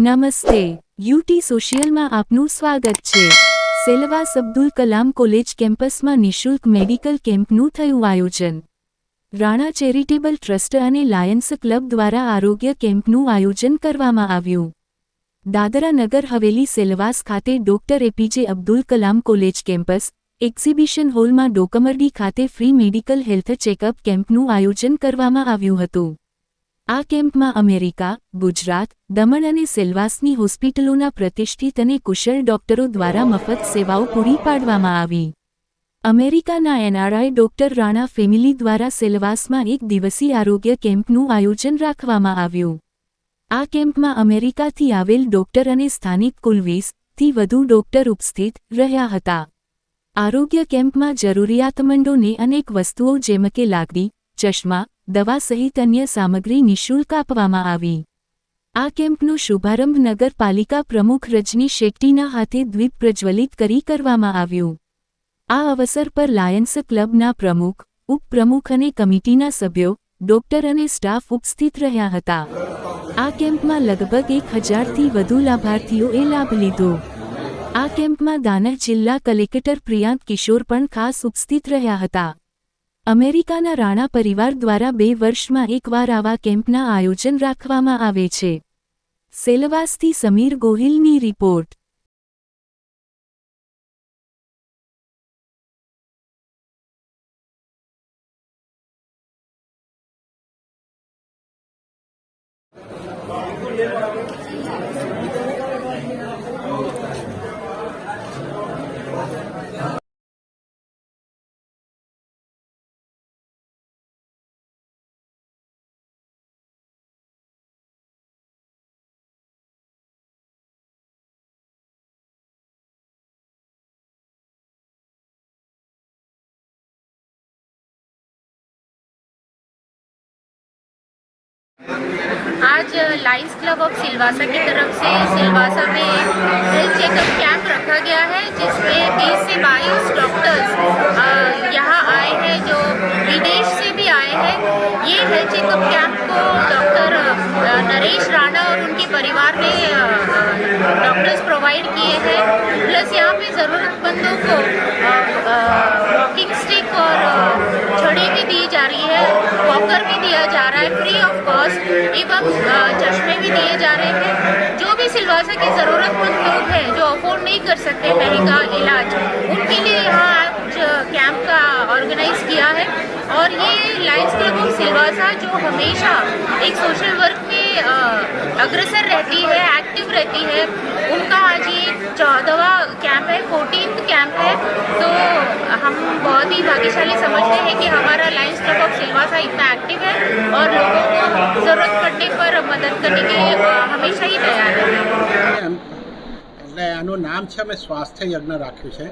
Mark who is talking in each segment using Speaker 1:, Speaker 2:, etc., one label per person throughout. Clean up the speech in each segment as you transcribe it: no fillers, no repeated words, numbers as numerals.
Speaker 1: નમસ્તે, યુટી સોશિયલમાં આપનું સ્વાગત છે। સેલવાસ અબ્દુલ કલામ કોલેજ કેમ્પસમાં નિઃશુલ્ક મેડિકલ કેમ્પનું થયું આયોજન। રાણા ચેરિટેબલ ટ્રસ્ટ અને લાયન્સ ક્લબ દ્વારા આરોગ્ય કેમ્પનું આયોજન કરવામાં આવ્યું। દાદરા નગર હવેલી સેલવાસ ખાતે doctor APJ Abdul Kalam college campus exhibition હોલમાં ડોકમરડી ખાતે ફ્રી મેડિકલ હેલ્થ ચેકઅપ કેમ્પનું આયોજન કરવામાં આવ્યું હતું। આ કેમ્પમાં અમેરિકા, ગુજરાત, દમણ અને સેલવાસની હોસ્પિટલોના પ્રતિષ્ઠિત અને કુશળ ડોક્ટરો દ્વારા મફત સેવાઓ પૂરી પાડવામાં આવી। અમેરિકાના એનઆરઆઈ ડોક્ટર રાણા ફેમિલી દ્વારા સેલવાસમાં એક દિવસીય આરોગ્ય કેમ્પનું આયોજન રાખવામાં આવ્યું। આ કેમ્પમાં અમેરિકાથી આવેલ ડોક્ટર અને સ્થાનિક કુલ 20થી વધુ ડોક્ટર ઉપસ્થિત રહ્યા હતા। આરોગ્ય કેમ્પમાં જરૂરિયાતમંદોને અનેક વસ્તુઓ જેમ કે લાકડી, ચશ્મા, દવા સહિત અન્ય સામગ્રી નિઃશુલ્ક આપવામાં આવી। આ કેમ્પનો શુભારંભ નગરપાલિકા પ્રમુખ રજની શેટ્ટીના હાથે દ્વીપ પ્રજ્વલિત કરી કરવામાં આવ્યું। આ અવસર પર લાયન્સ ક્લબના પ્રમુખ, ઉપપ્રમુખ અને કમિટીના સભ્યો, ડોક્ટર અને સ્ટાફ ઉપસ્થિત રહ્યા હતા। આ કેમ્પમાં લગભગ 1000થી વધુ લાભાર્થીઓએ લાભ લીધો। આ કેમ્પમાં દાનહ જિલ્લા કલેક્ટર પ્રિયાંક કિશોર પણ ખાસ ઉપસ્થિત રહ્યા હતા। અમેરિકાના રાણા પરિવાર દ્વારા 2 વર્ષમાં એકવાર આવા કેમ્પના આયોજન રાખવામાં આવે છે। સેલવાસથી સમીર ગોહિલની રિપોર્ટ।
Speaker 2: आज लायंस क्लब ऑफ सिलवासा की तरफ से सिलवासा में हेल्थ चेकअप कैंप रखा गया है, जिसमें 20 से 22 डॉक्टर्स यहाँ आए हैं जो विदेश से भी आए हैं। ये हेल्थ चेकअप कैंप को डॉक्टर नरेश राणा और उनके परिवार ने डॉक्टर्स प्रोवाइड किए हैं। प्लस यहाँ पे ज़रूरतमंदों को वॉकिंग स्टिक और छड़ी भी दी जा रही है, वॉकर भी दिया जा रहा है फ्री ऑफ कॉस्ट, एवं चश्मे भी दिए जा रहे हैं। जो भी सिलवासा के ज़रूरतमंद लोग हैं जो अफोर्ड नहीं कर सकते महंगा इलाज, उनके लिए यहाँ आज कैंप का ऑर्गेनाइज किया है। और ये लायंस क्लब ऑफ सिलवासा जो हमेशा एक सोशल वर्क में अग्रसर रहती है, एक्टिव रहती है, उनका आज ये 14वां कैंप है, 14th कैंप है। तो हम बहुत ही भाग्यशाली समझते हैं कि हमारा लायंस क्लब ऑफ सिलवासा इतना एक्टिव है और लोगों को ज़रूरत पड़ने पर मदद करने के लिए हमेशा ही तैयार है।
Speaker 3: એટલે આનું નામ છે અમે સ્વાસ્થ્ય યજ્ઞ રાખ્યું છે।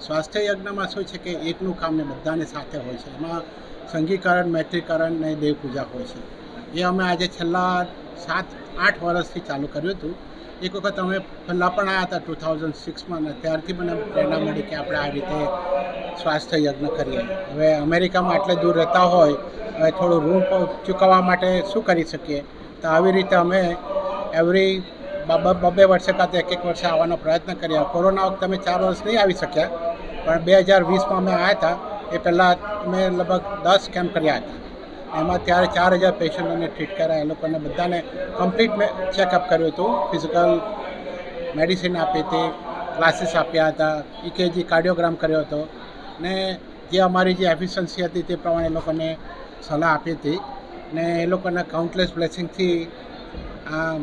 Speaker 3: સ્વાસ્થ્ય યજ્ઞમાં શું છે કે એકનું કામ ને બધાને સાથે હોય છે। એમાં સંઘીકરણ, મૈત્રીકરણ ને દેવ પૂજા હોય છે। એ અમે આજે છેલ્લા 7-8 વર્ષથી ચાલુ કર્યું હતું। એક વખત અમે પહેલાં પણ આવ્યા હતા 2006માં, ને ત્યારથી મને પ્રેરણા મળી કે આપણે આ રીતે સ્વાસ્થ્ય યજ્ઞ કરીએ। હવે અમેરિકામાં આટલે દૂર રહેતા હોય, હવે થોડું ઋણ ચૂકવવા માટે શું કરી શકીએ, તો આવી રીતે અમે એવરી 2 વર્ષે કાં તો 1 વર્ષે આવવાનો પ્રયત્ન કર્યા। કોરોના વખતે અમે 4 વર્ષ નહીં આવી શક્યા, પણ 2020માં અમે આવ્યા હતા। એ પહેલાં અમે લગભગ 10 કેમ્પ કર્યા હતા। એમાં ત્યારે 4000 પેશન્ટોને ટ્રીટ કર્યા। એ લોકોને બધાને કમ્પ્લીટ ચેકઅપ કર્યું હતું, ફિઝિકલ મેડિસિન આપી હતી, ક્લાસીસ આપ્યા હતા, ઇકેજી કાર્ડિયોગ્રામ કર્યો હતો, ને જે અમારી જે એફિશિયન્સી હતી તે પ્રમાણે એ લોકોને સલાહ આપી હતી। ને એ લોકોના કાઉન્ટલેસ બ્લેસિંગથી આ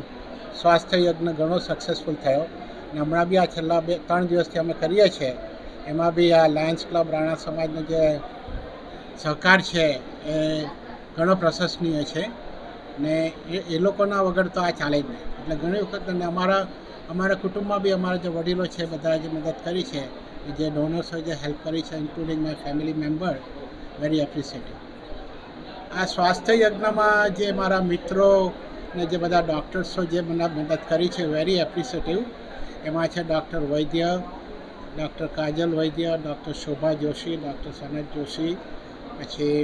Speaker 3: સ્વાસ્થ્ય યજ્ઞ ઘણો સક્સેસફુલ થયો। ને હમણાં બી આ છેલ્લા 2-3 દિવસથી અમે કરીએ છીએ। એમાં બી આ લાયન્સ ક્લબ રાણા સમાજનો જે સહકાર છે એ ઘણો પ્રશંસનીય છે। ને એ લોકોના વગર તો આ ચાલે જ નહીં। એટલે ઘણી વખત અમારા કુટુંબમાં બી અમારા જે વડીલો છે બધા જે મદદ કરી છે, જે ડોનર્સોએ જે હેલ્પ કરી છે, including my family member, very appreciated. આ સ્વાસ્થ્ય યજ્ઞમાં જે મારા મિત્રો ને જે બધા ડૉક્ટર્સો જે મને મદદ કરી છે, વેરી એપ્રિશિએટિવ। એમાં છે ડૉક્ટર વૈદ્ય, ડૉક્ટર કાજલ વૈદ્ય, ડૉક્ટર શોભા જોશી, ડૉક્ટર સનત જોશી, પછી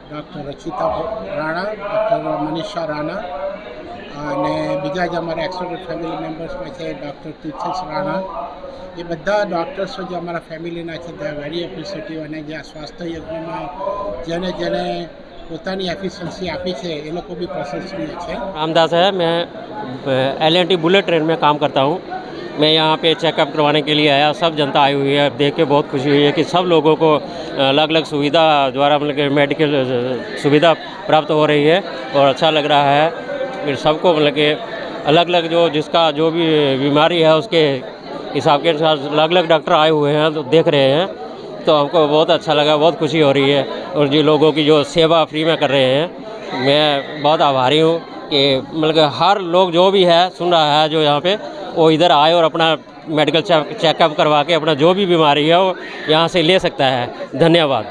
Speaker 3: ડૉક્ટર રચિતા રાણા, ડૉક્ટર મનીષા રાણા, અને બીજા જ અમારા એક્સટેન્ડેડ ફેમિલી મેમ્બર્સમાં છે ડૉક્ટર તીર્થેશ રાણા, એ બધા ડૉક્ટર્સો જે અમારા ફેમિલીના છે તે વેરી એપ્રિશિએટિવ, અને જે આ સ્વાસ્થ્ય યજ્ઞમાં જેને જેને પોતાની એફિશિયન્સી આપી છે એ લોકો બી પ્રશંસનીય છે।
Speaker 4: रामदास है, मैं LNT बुलेट ट्रेन में काम करता हूँ। मैं यहाँ पे चेकअप करवाने के लिए आया, सब जनता आई हुई है। देख के बहुत खुशी हुई है कि सब लोगों को अलग अलग सुविधा द्वारा मतलब कि मेडिकल सुविधा प्राप्त हो रही है और अच्छा लग रहा है। फिर सबको मतलब कि अलग अलग जिसका जो भी बीमारी है उसके हिसाब के अनुसार अलग अलग डॉक्टर आए हुए हैं, तो देख रहे हैं, तो हमको बहुत अच्छा लगा, बहुत खुशी हो रही है। और जो लोगों की जो सेवा फ्री में कर रहे हैं, मैं बहुत आभारी हूँ कि मतलब कि हर लोग जो भी है सुन रहा है जो यहाँ पे, वो इधर आए और अपना मेडिकल चेकअप करवा के अपना जो भी बीमारी है वो यहाँ से ले सकता है। धन्यवाद।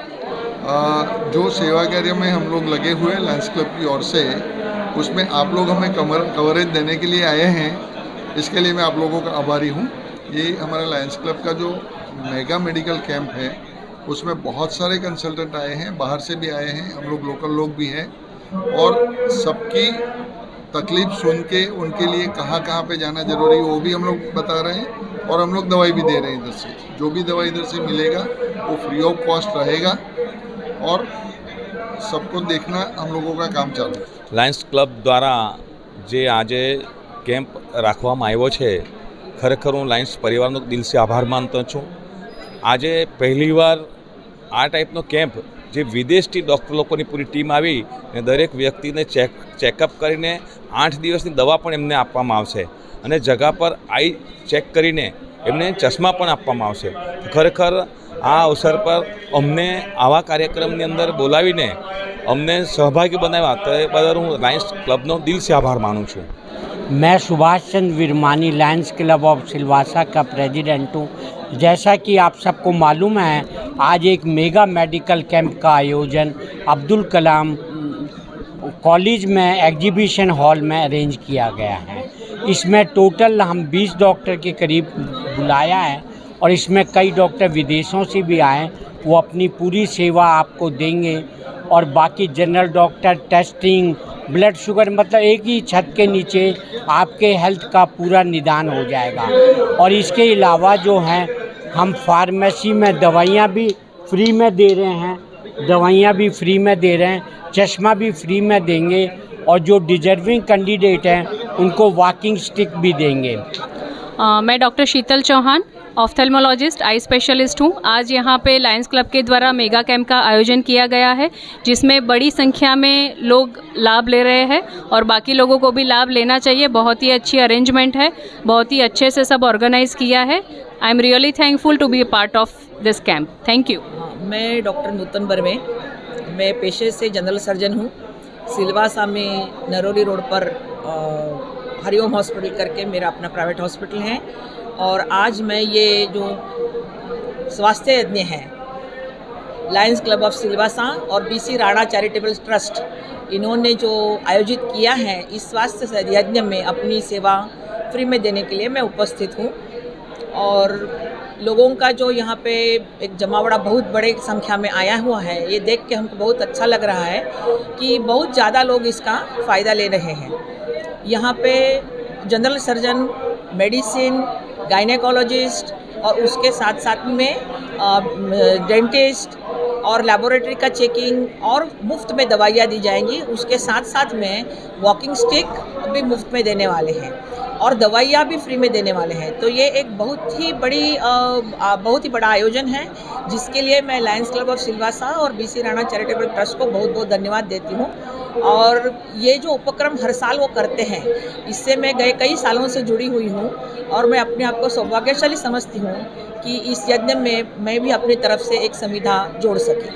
Speaker 5: जो सेवा कार्य में हम लोग लगे हुए हैं लायंस क्लब की ओर से, उसमें आप लोग हमें कवरेज देने के लिए आए हैं, इसके लिए मैं आप लोगों का आभारी हूँ। ये हमारा लायंस क्लब का जो मेगा मेडिकल कैंप है उसमें बहुत सारे कंसल्टेंट आए हैं, बाहर से भी आए हैं, हम लोग लोकल लोग भी हैं, और सबकी तकलीफ सुन के उनके लिए कहाँ कहाँ पे जाना ज़रूरी है वो भी हम लोग बता रहे हैं, और हम लोग दवाई भी दे रहे हैं इधर से। जो भी दवाई इधर से मिलेगा वो फ्री ऑफ कॉस्ट रहेगा, और सबको देखना हम लोगों का काम चालू है।
Speaker 6: લાયન્સ ક્લબ દ્વારા જે આજે કેમ્પ રાખવામાં આવ્યો છે, ખરેખર હું લાયન્સ પરિવારનો દિલથી આભાર માનતો છું। આજે પહેલીવાર આ ટાઈપનો કેમ્પ જે વિદેશથી ડૉક્ટર લોકોની પૂરી ટીમ આવી અને દરેક વ્યક્તિને ચેકઅપ કરીને 8 દિવસની દવા પણ એમને આપવામાં આવશે, અને જગા પર આઈ ચેક કરીને એમને ચશ્મા પણ આપવામાં આવશે। ખરેખર આ અવસર પર અમને આવા કાર્યક્રમની અંદર બોલાવીને અમને સહભાગી બનાવ્યા, તો એ બદલ હું લાયન્સ ક્લબનો દિલથી આભાર માનું છું।
Speaker 7: मैं Subhash Chandra Virmani Lions Club of Silvassa का प्रेसिडेंट हूँ। जैसा कि आप सबको मालूम है, आज एक मेगा मेडिकल कैंप का आयोजन अब्दुल कलाम कॉलेज में एग्जीबिशन हॉल में अरेंज किया गया है। इसमें टोटल हम 20 डॉक्टर के करीब बुलाया है, और इसमें कई डॉक्टर विदेशों से भी आए, वो अपनी पूरी सेवा आपको देंगे। और बाकी general doctor testing, blood sugar, मतलब एक ही छत के नीचे आपके हेल्थ का पूरा निदान हो जाएगा। और इसके अलावा जो है हम फार्मेसी में दवाइयाँ भी फ्री में दे रहे हैं, दवाइयाँ भी फ्री में दे रहे हैं, चश्मा भी फ्री में देंगे, और जो डिजर्विंग कैंडिडेट हैं उनको वॉकिंग स्टिक भी देंगे।
Speaker 8: मैं डॉक्टर शीतल चौहान, ऑफ्थेल्मोलॉजिस्ट, आई स्पेशलिस्ट हूँ। आज यहाँ पे लायंस क्लब के द्वारा मेगा कैंप का आयोजन किया गया है, जिसमें बड़ी संख्या में लोग लाभ ले रहे हैं, और बाकी लोगों को भी लाभ लेना चाहिए। बहुत ही अच्छी अरेंजमेंट है, बहुत ही अच्छे से सब ऑर्गेनाइज़ किया है। I am really thankful to be a part of this camp. Thank you.
Speaker 9: मैं डॉक्टर नूतन बर्मे, मैं पेशे से जनरल सर्जन हूँ। सिलवासा में नरोली रोड पर हरिओम हॉस्पिटल करके मेरा अपना प्राइवेट हॉस्पिटल है, और आज मैं ये जो स्वास्थ्य यज्ञ है लायंस क्लब ऑफ सिलवासा और BC राणा चैरिटेबल ट्रस्ट, इन्होंने जो आयोजित किया है, इस स्वास्थ्य यज्ञ में अपनी सेवा फ्री में देने के लिए मैं उपस्थित हूँ। और लोगों का जो यहाँ पे एक जमावड़ा बहुत बड़े संख्या में आया हुआ है, ये देख के हमको बहुत अच्छा लग रहा है कि बहुत ज़्यादा लोग इसका फ़ायदा ले रहे हैं। यहाँ पे जनरल सर्जन, मेडिसिन, गायनेकोलॉजिस्ट, और उसके साथ साथ में डेंटिस्ट और लेबोरेटरी का चेकिंग, और मुफ्त में दवाइयाँ दी जाएंगी। उसके साथ साथ में वॉकिंग स्टिक भी मुफ्त में देने वाले हैं, और दवाइयाँ भी फ्री में देने वाले हैं। तो ये एक बहुत ही बड़ा आयोजन है, जिसके लिए मैं लायंस क्लब ऑफ सिलवासा और BC राणा चैरिटेबल ट्रस्ट को बहुत बहुत धन्यवाद देती हूँ। और ये जो उपक्रम हर साल वो करते हैं, इससे मैं कई सालों से जुड़ी हुई हूँ, और मैं अपने आप को सौभाग्यशाली समझती हूँ कि इस यज्ञ में मैं भी अपनी तरफ से एक संविधा जोड़ सकी।